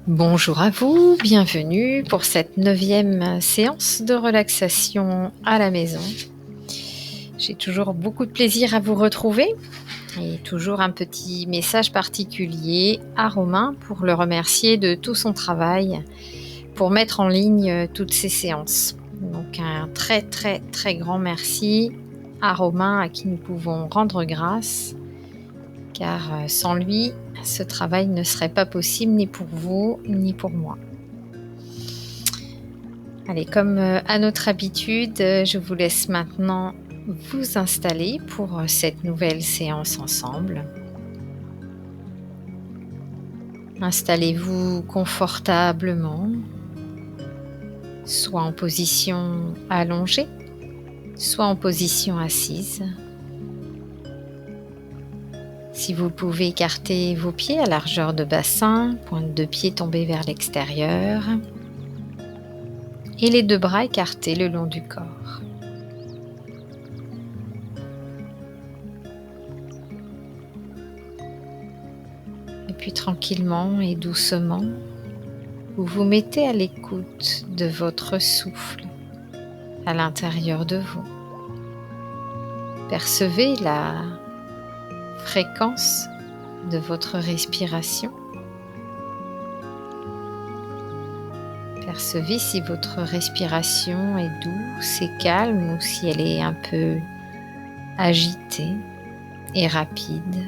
Bonjour à vous, bienvenue pour cette 9e séance de relaxation à la maison. J'ai toujours beaucoup de plaisir à vous retrouver et toujours un petit message particulier à Romain pour le remercier de tout son travail pour mettre en ligne toutes ces séances. Donc un très très très grand merci à Romain à qui nous pouvons rendre grâce car sans lui, ce travail ne serait pas possible ni pour vous ni pour moi. Allez, comme à notre habitude, je vous laisse maintenant vous installer pour cette nouvelle séance ensemble. Installez-vous confortablement, soit en position allongée, soit en position assise. Si vous pouvez écarter vos pieds à largeur de bassin, pointe de pied tombée vers l'extérieur et les deux bras écartés le long du corps. Et puis tranquillement et doucement, vous vous mettez à l'écoute de votre souffle à l'intérieur de vous. Percevez la fréquence de votre respiration. Percevez si votre respiration est douce et calme ou si elle est un peu agitée et rapide.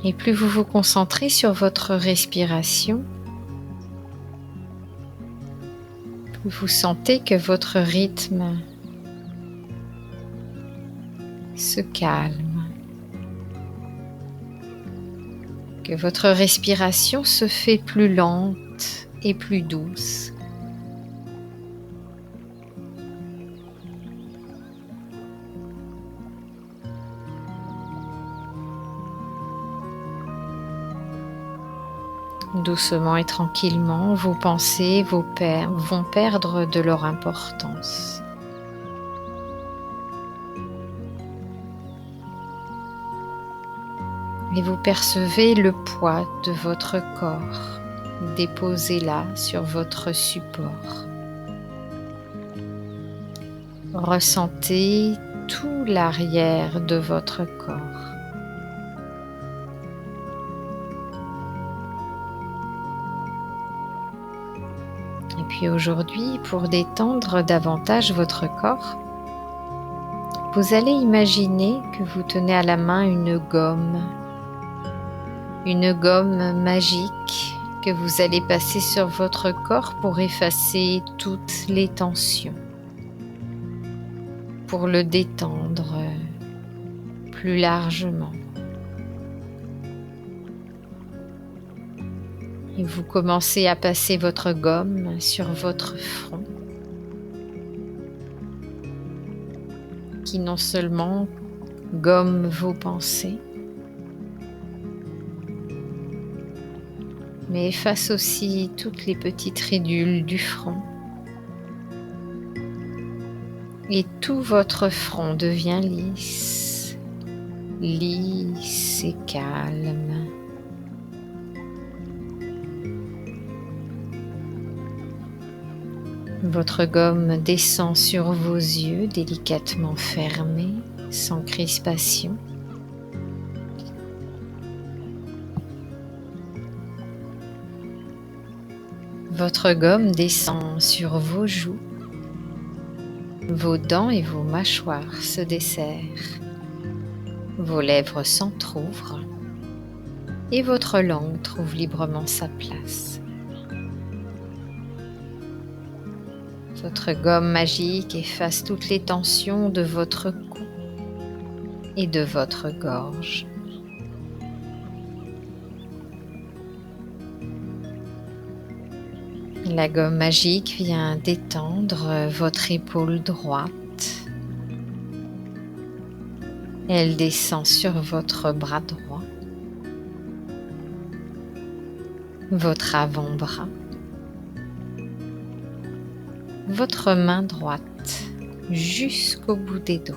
Et plus vous vous concentrez sur votre respiration, plus vous sentez que votre rythme se calme, que votre respiration se fait plus lente et plus douce. Doucement et tranquillement, vos pensées vont perdre de leur importance. Et vous percevez le poids de votre corps déposé là sur votre support. Ressentez tout l'arrière de votre corps. Et puis aujourd'hui, pour détendre davantage votre corps, vous allez imaginer que vous tenez à la main une gomme magique que vous allez passer sur votre corps pour effacer toutes les tensions, pour le détendre plus largement. Et vous commencez à passer votre gomme sur votre front, qui non seulement gomme vos pensées, mais efface aussi toutes les petites ridules du front. Et tout votre front devient lisse, lisse et calme. Votre gomme descend sur vos yeux délicatement fermés, sans crispation. Votre gomme descend sur vos joues. Vos dents et vos mâchoires se desserrent. Vos lèvres s'entr'ouvrent et votre langue trouve librement sa place. Votre gomme magique efface toutes les tensions de votre cou et de votre gorge. La gomme magique vient détendre votre épaule droite. Elle descend sur votre bras droit, votre avant-bras, votre main droite jusqu'au bout des doigts.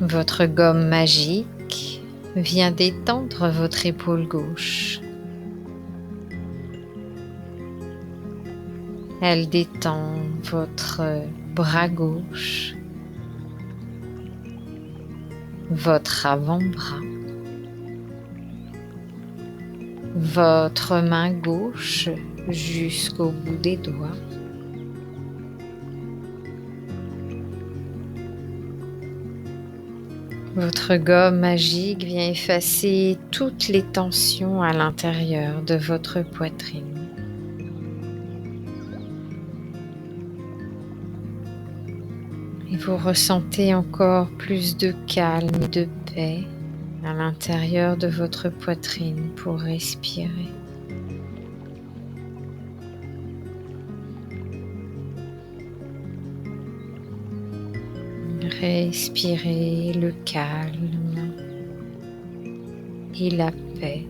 Votre gomme magique vient détendre votre épaule gauche. Elle détend votre bras gauche, votre avant-bras, votre main gauche jusqu'au bout des doigts. Votre gomme magique vient effacer toutes les tensions à l'intérieur de votre poitrine. Et vous ressentez encore plus de calme et de paix à l'intérieur de votre poitrine pour respirer. Respirez le calme et la paix.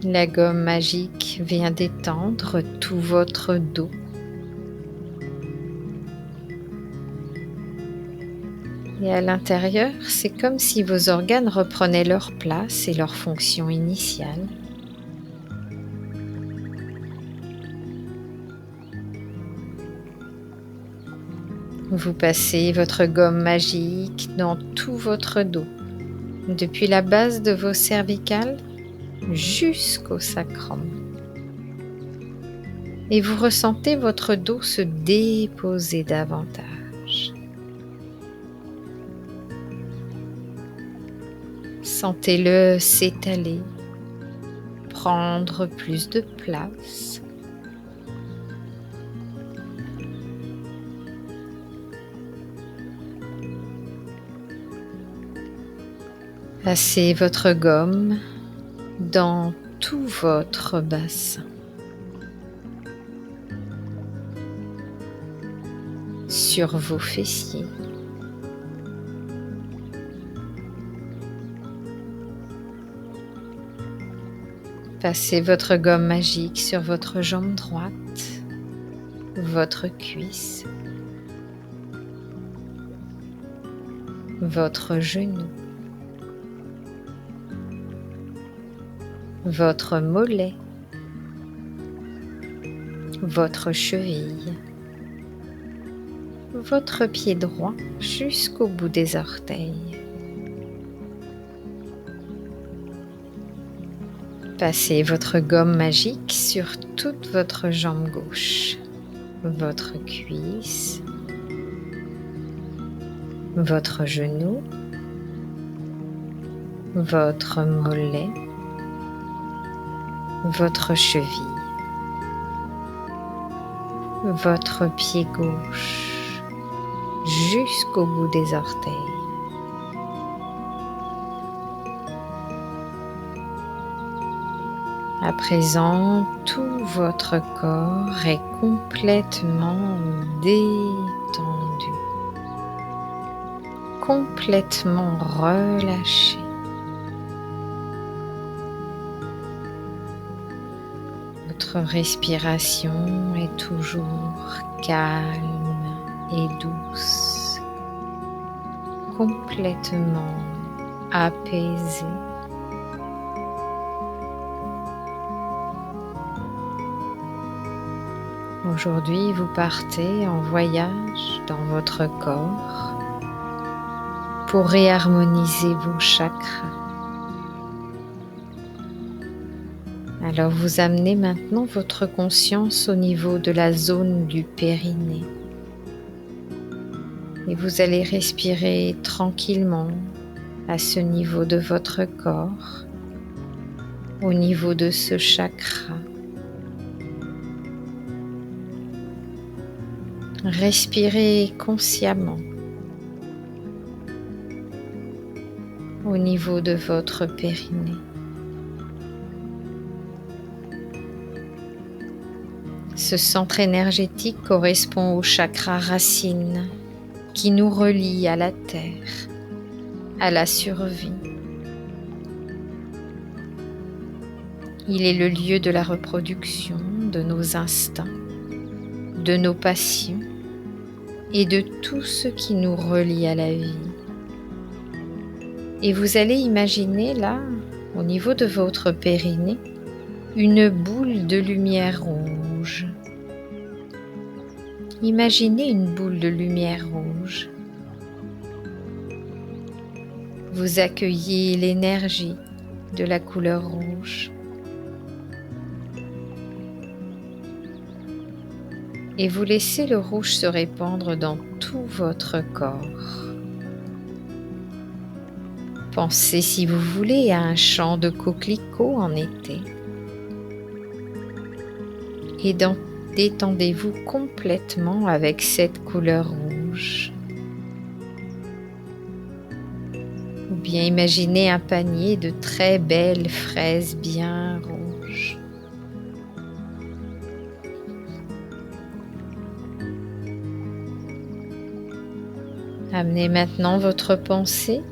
La gomme magique vient détendre tout votre dos. Et à l'intérieur, c'est comme si vos organes reprenaient leur place et leur fonction initiale. Vous passez votre gomme magique dans tout votre dos, depuis la base de vos cervicales jusqu'au sacrum. Et vous ressentez votre dos se déposer davantage. Sentez-le s'étaler, prendre plus de place. Passez votre gomme dans tout votre bassin. Sur vos fessiers. Passez votre gomme magique sur votre jambe droite, votre cuisse, votre genou, votre mollet, votre cheville, votre pied droit jusqu'au bout des orteils. Passez votre gomme magique sur toute votre jambe gauche, votre cuisse, votre genou, votre mollet, votre cheville, votre pied gauche jusqu'au bout des orteils. À présent, tout votre corps est complètement détendu, complètement relâché. Votre respiration est toujours calme et douce, complètement apaisée. Aujourd'hui, vous partez en voyage dans votre corps pour réharmoniser vos chakras. Alors vous amenez maintenant votre conscience au niveau de la zone du périnée. Et vous allez respirer tranquillement à ce niveau de votre corps, au niveau de ce chakra. Respirez consciemment au niveau de votre périnée. Ce centre énergétique correspond au chakra racine qui nous relie à la terre, à la survie. Il est le lieu de la reproduction, de nos instincts, de nos passions, et de tout ce qui nous relie à la vie. Et vous allez imaginer là, au niveau de votre périnée, une boule de lumière rouge. Imaginez une boule de lumière rouge. Vous accueillez l'énergie de la couleur rouge. Et vous laissez le rouge se répandre dans tout votre corps. Pensez, si vous voulez, à un champ de coquelicots en été. Et détendez-vous complètement avec cette couleur rouge. Ou bien imaginez un panier de très belles fraises bien rouges. Amenez maintenant votre pensée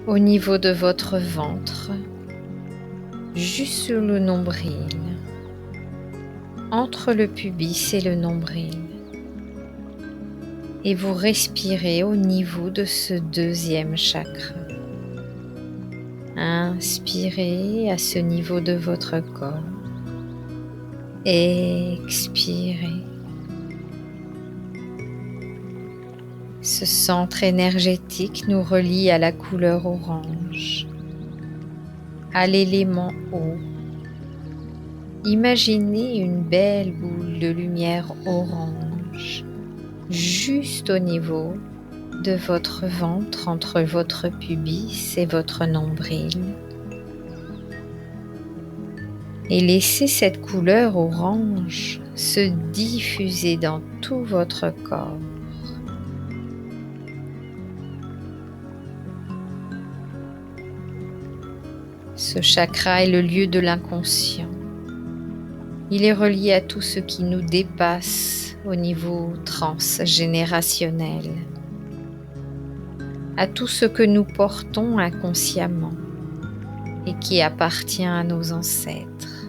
au niveau de votre ventre, juste sur le nombril, entre le pubis et le nombril. Et vous respirez au niveau de ce deuxième chakra. Inspirez à ce niveau de votre corps. Expirez. Ce centre énergétique nous relie à la couleur orange, à l'élément eau. Imaginez une belle boule de lumière orange juste au niveau de votre ventre, entre votre pubis et votre nombril. Et laissez cette couleur orange se diffuser dans tout votre corps. Ce chakra est le lieu de l'inconscient. Il est relié à tout ce qui nous dépasse au niveau transgénérationnel, à tout ce que nous portons inconsciemment et qui appartient à nos ancêtres.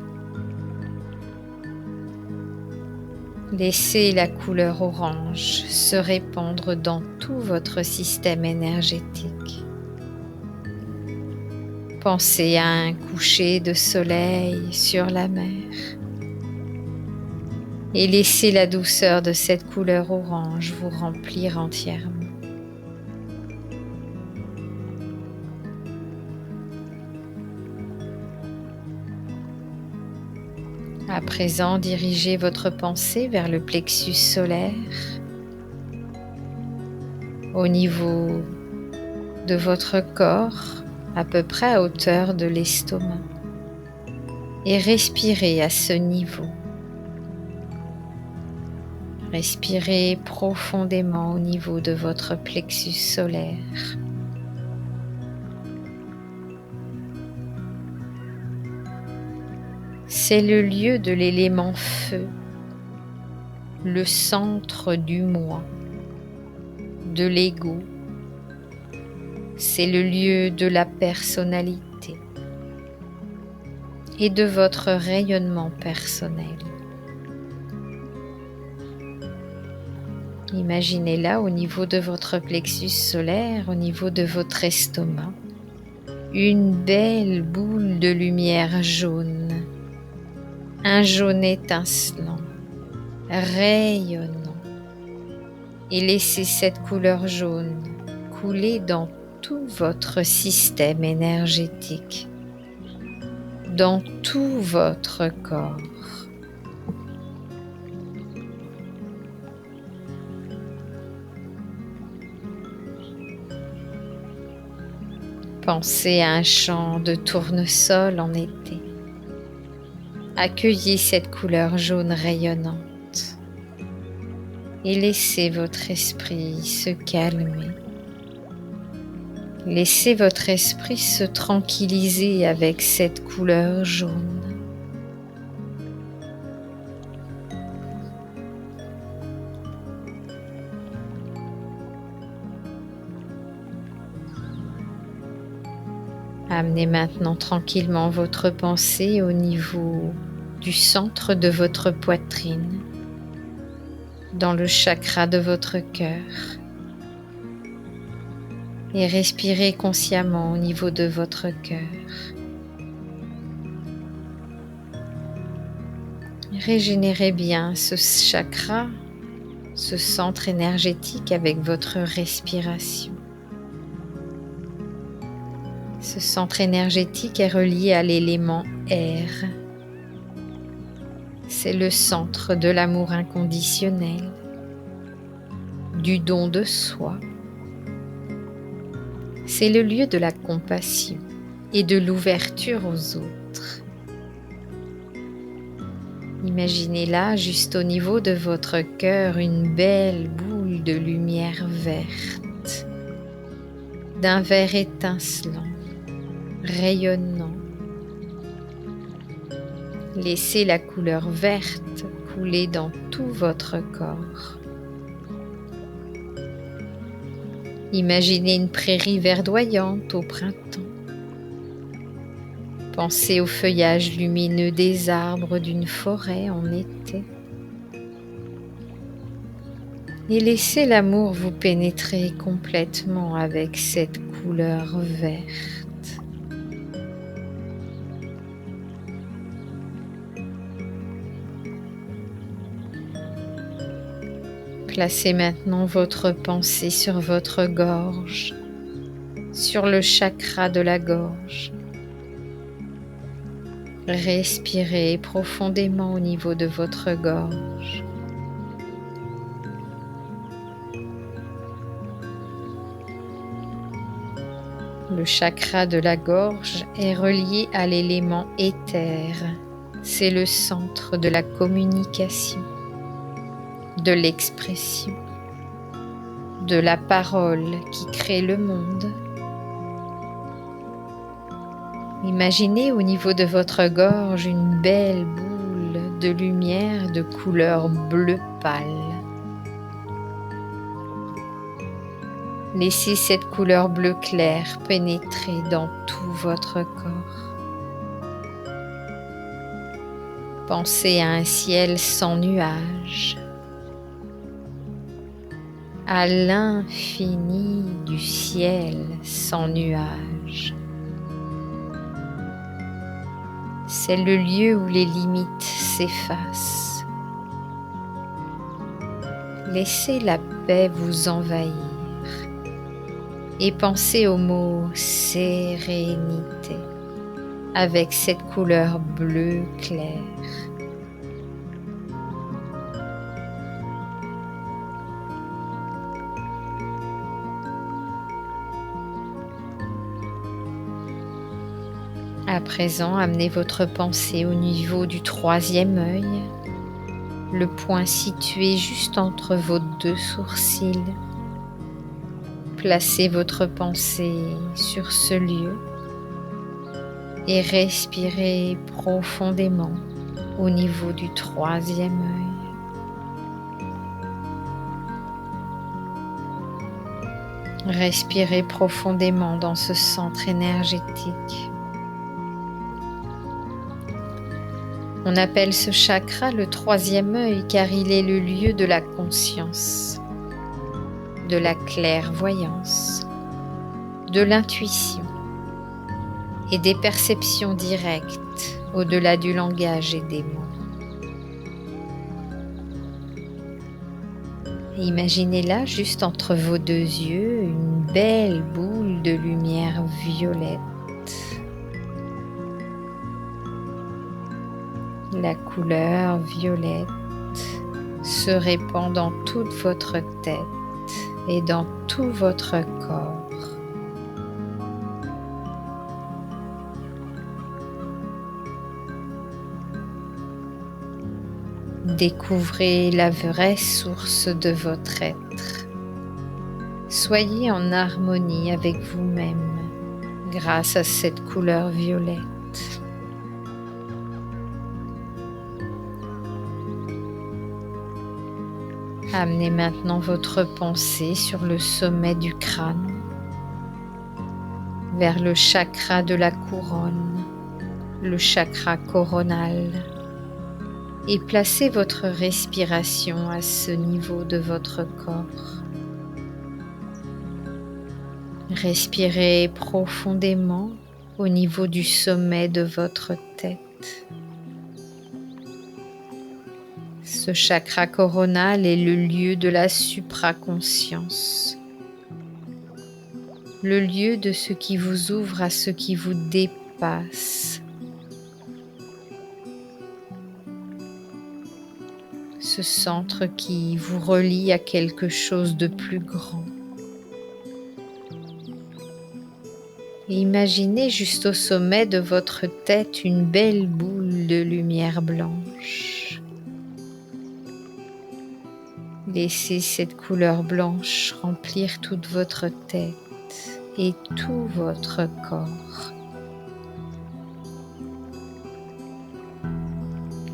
Laissez la couleur orange se répandre dans tout votre système énergétique. Pensez à un coucher de soleil sur la mer et laissez la douceur de cette couleur orange vous remplir entièrement. À présent, dirigez votre pensée vers le plexus solaire, au niveau de votre corps, à peu près à hauteur de l'estomac, et respirez à ce niveau. Respirez profondément au niveau de votre plexus solaire. C'est le lieu de l'élément feu, le centre du moi, de l'ego. C'est le lieu de la personnalité et de votre rayonnement personnel. Imaginez là au niveau de votre plexus solaire, au niveau de votre estomac, une belle boule de lumière jaune, un jaune étincelant, rayonnant, et laissez cette couleur jaune couler dans tout votre système énergétique, dans tout votre corps. Pensez à un champ de tournesol en été. Accueillez cette couleur jaune rayonnante et laissez votre esprit se calmer. Laissez votre esprit se tranquilliser avec cette couleur jaune. Amenez maintenant tranquillement votre pensée au niveau du centre de votre poitrine. dans le chakra de votre cœur et respirez consciemment au niveau de votre cœur. Régénérez bien ce chakra, ce centre énergétique avec votre respiration. Ce centre énergétique est relié à l'élément air. C'est le centre de l'amour inconditionnel, du don de soi. C'est le lieu de la compassion et de l'ouverture aux autres. Imaginez là, juste au niveau de votre cœur, une belle boule de lumière verte, d'un vert étincelant, rayonnant. Laissez la couleur verte couler dans tout votre corps. Imaginez une prairie verdoyante au printemps. Pensez au feuillage lumineux des arbres d'une forêt en été. Et laissez l'amour vous pénétrer complètement avec cette couleur verte. Placez maintenant votre pensée sur votre gorge, sur le chakra de la gorge. Respirez profondément au niveau de votre gorge. Le chakra de la gorge est relié à l'élément éther. C'est le centre de la communication, de l'expression, de la parole qui crée le monde. Imaginez au niveau de votre gorge une belle boule de lumière de couleur bleu pâle. Laissez cette couleur bleu clair pénétrer dans tout votre corps. Pensez à un ciel sans nuages, à l'infini du ciel sans nuages. C'est le lieu où les limites s'effacent. Laissez la paix vous envahir et pensez au mot sérénité avec cette couleur bleu clair. À présent, amenez votre pensée au niveau du troisième œil, le point situé juste entre vos deux sourcils. Placez votre pensée sur ce lieu et respirez profondément au niveau du troisième œil. Respirez profondément dans ce centre énergétique. On appelle ce chakra le troisième œil car il est le lieu de la conscience, de la clairvoyance, de l'intuition et des perceptions directes au-delà du langage et des mots. Imaginez là, juste entre vos deux yeux, une belle boule de lumière violette. La couleur violette se répand dans toute votre tête et dans tout votre corps. Découvrez la vraie source de votre être. Soyez en harmonie avec vous-même grâce à cette couleur violette. Amenez maintenant votre pensée sur le sommet du crâne, vers le chakra de la couronne, le chakra coronal. et placez votre respiration à ce niveau de votre corps. Respirez profondément au niveau du sommet de votre tête. Ce chakra coronal est le lieu de la supraconscience, le lieu de ce qui vous ouvre à ce qui vous dépasse. Ce centre qui vous relie à quelque chose de plus grand. Et imaginez juste au sommet de votre tête une belle boule de lumière blanche. Laissez cette couleur blanche remplir toute votre tête et tout votre corps.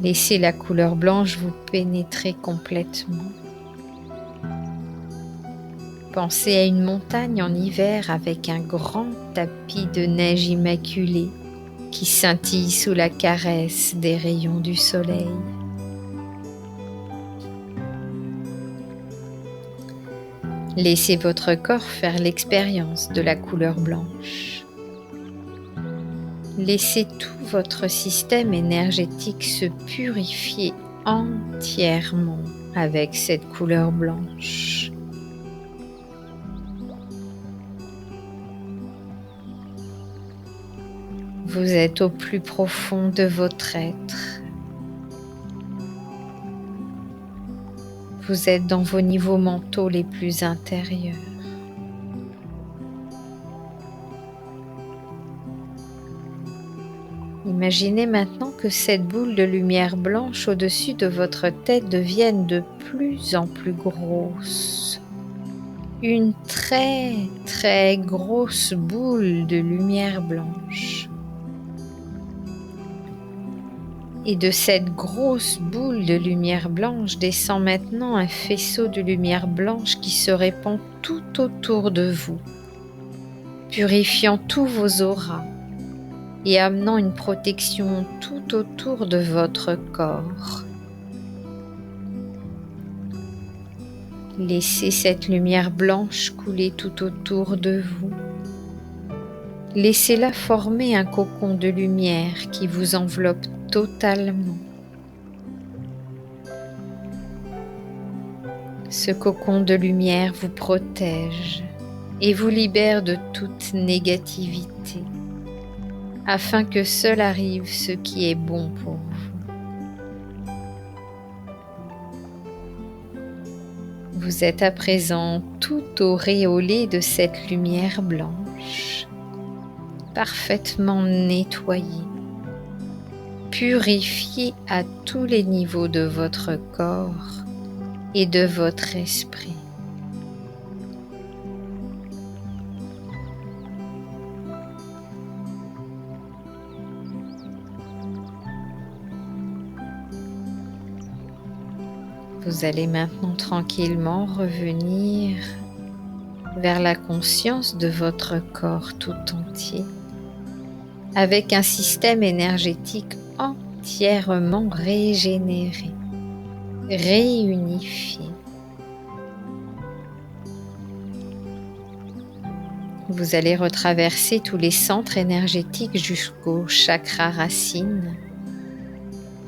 Laissez la couleur blanche vous pénétrer complètement. Pensez à une montagne en hiver avec un grand tapis de neige immaculée qui scintille sous la caresse des rayons du soleil. Laissez votre corps faire l'expérience de la couleur blanche. Laissez tout votre système énergétique se purifier entièrement avec cette couleur blanche. Vous êtes au plus profond de votre être. Vous êtes dans vos niveaux mentaux les plus intérieurs. Imaginez maintenant que cette boule de lumière blanche au-dessus de votre tête devienne de plus en plus grosse. Une très très grosse boule de lumière blanche. Et de cette grosse boule de lumière blanche descend maintenant un faisceau de lumière blanche qui se répand tout autour de vous, purifiant tous vos auras et amenant une protection tout autour de votre corps. Laissez cette lumière blanche couler tout autour de vous. Laissez-la former un cocon de lumière qui vous enveloppe totalement. Ce cocon de lumière vous protège et vous libère de toute négativité, afin que seul arrive ce qui est bon pour vous. Vous êtes à présent tout auréolé de cette lumière blanche, parfaitement nettoyé, purifié à tous les niveaux de votre corps et de votre esprit. Vous allez maintenant tranquillement revenir vers la conscience de votre corps tout entier, avec un système énergétique entièrement régénéré, réunifié. Vous allez retraverser tous les centres énergétiques jusqu'au chakra racine,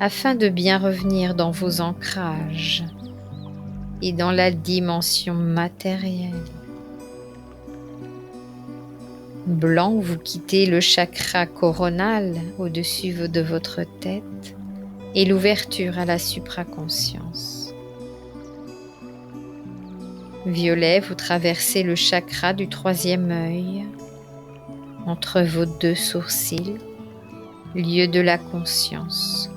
afin de bien revenir dans vos ancrages et dans la dimension matérielle. Blanc, vous quittez le chakra coronal au-dessus de votre tête et l'ouverture à la supraconscience. Violet, vous traversez le chakra du troisième œil, entre vos deux sourcils, lieu de la conscience.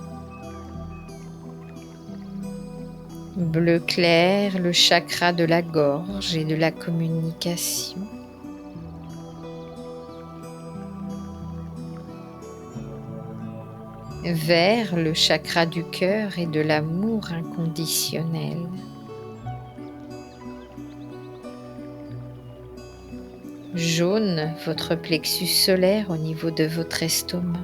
Bleu clair, le chakra de la gorge et de la communication. Vert, le chakra du cœur et de l'amour inconditionnel. Jaune, votre plexus solaire au niveau de votre estomac,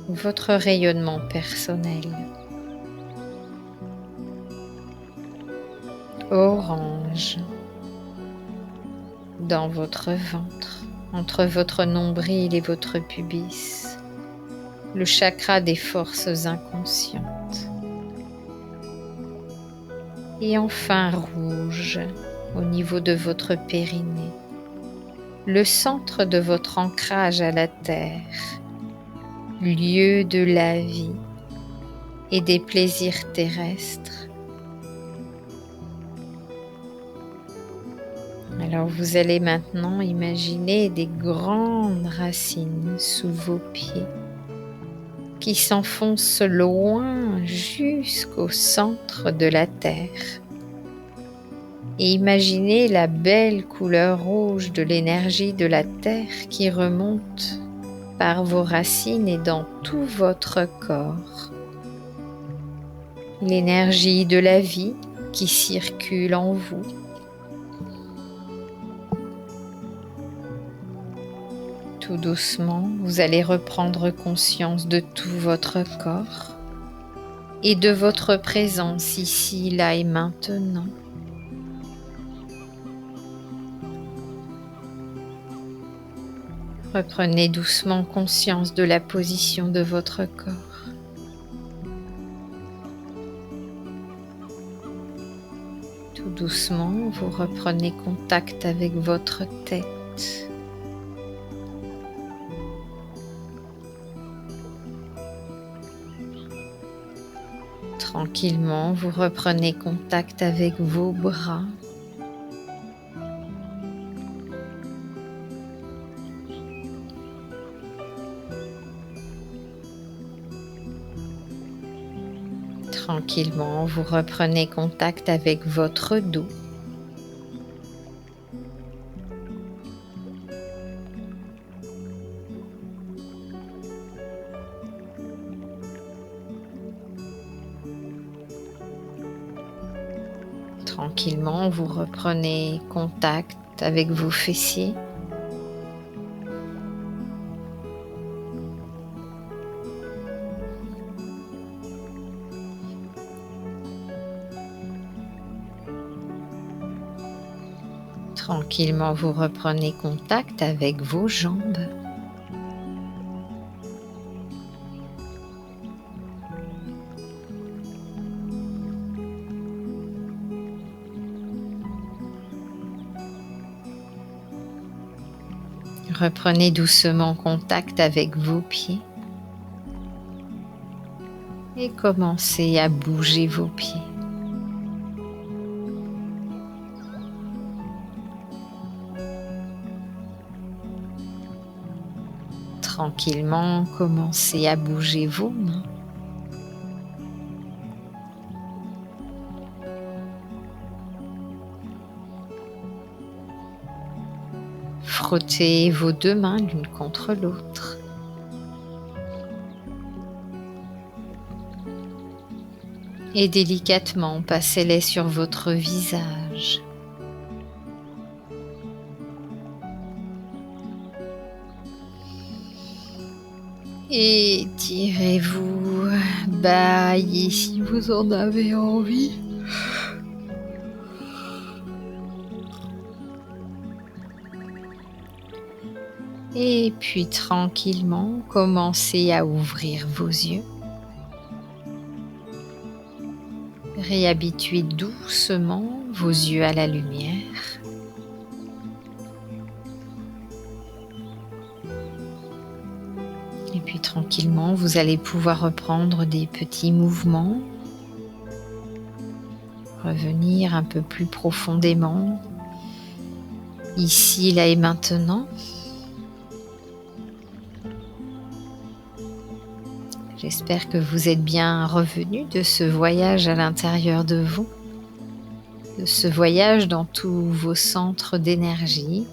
votre rayonnement personnel. orange dans votre ventre, entre votre nombril et votre pubis, le chakra des forces inconscientes. Et enfin rouge au niveau de votre périnée, le centre de votre ancrage à la terre, lieu de la vie et des plaisirs terrestres. Alors vous allez maintenant imaginer des grandes racines sous vos pieds qui s'enfoncent loin jusqu'au centre de la terre. Et imaginez la belle couleur rouge de l'énergie de la terre qui remonte par vos racines et dans tout votre corps. L'énergie de la vie qui circule en vous. Tout doucement, vous allez reprendre conscience de tout votre corps et de votre présence ici, là et maintenant. Reprenez doucement conscience de la position de votre corps. Tout doucement, vous reprenez contact avec votre tête. Tranquillement, vous reprenez contact avec vos bras. Tranquillement, vous reprenez contact avec votre dos. Tranquillement, vous reprenez contact avec vos fessiers. Tranquillement, vous reprenez contact avec vos jambes. Reprenez doucement contact avec vos pieds et commencez à bouger vos pieds. Tranquillement, commencez à bouger vos mains. Frottez vos deux mains l'une contre l'autre. Et délicatement, passez-les sur votre visage. Étirez-vous, baillez si vous en avez envie. Et puis tranquillement, commencez à ouvrir vos yeux. Réhabituez doucement vos yeux à la lumière. Et puis tranquillement, vous allez pouvoir reprendre des petits mouvements. Revenir un peu plus profondément, ici, là et maintenant. J'espère que vous êtes bien revenu de ce voyage à l'intérieur de vous, de ce voyage dans tous vos centres d'énergie.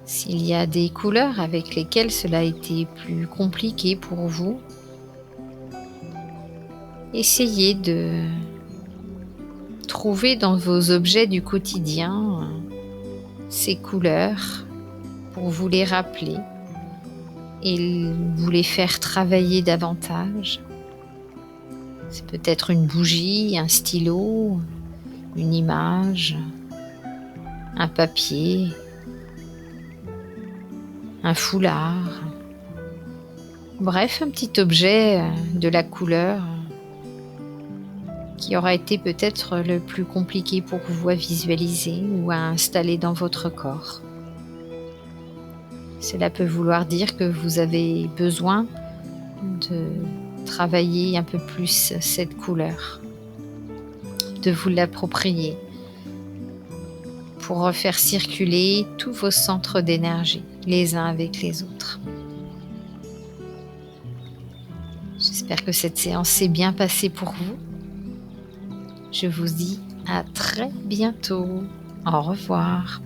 S'il y a des couleurs avec lesquelles cela a été plus compliqué pour vous, essayez de trouver dans vos objets du quotidien ces couleurs pour vous les rappeler et vous les faire travailler davantage. C'est peut-être une bougie, un stylo, une image, un papier, un foulard. Bref, un petit objet de la couleur qui aura été peut-être le plus compliqué pour vous à visualiser ou à installer dans votre corps. Cela peut vouloir dire que vous avez besoin de travailler un peu plus cette couleur, de vous l'approprier pour refaire circuler tous vos centres d'énergie les uns avec les autres. J'espère que cette séance s'est bien passée pour vous. Je vous dis à très bientôt. Au revoir.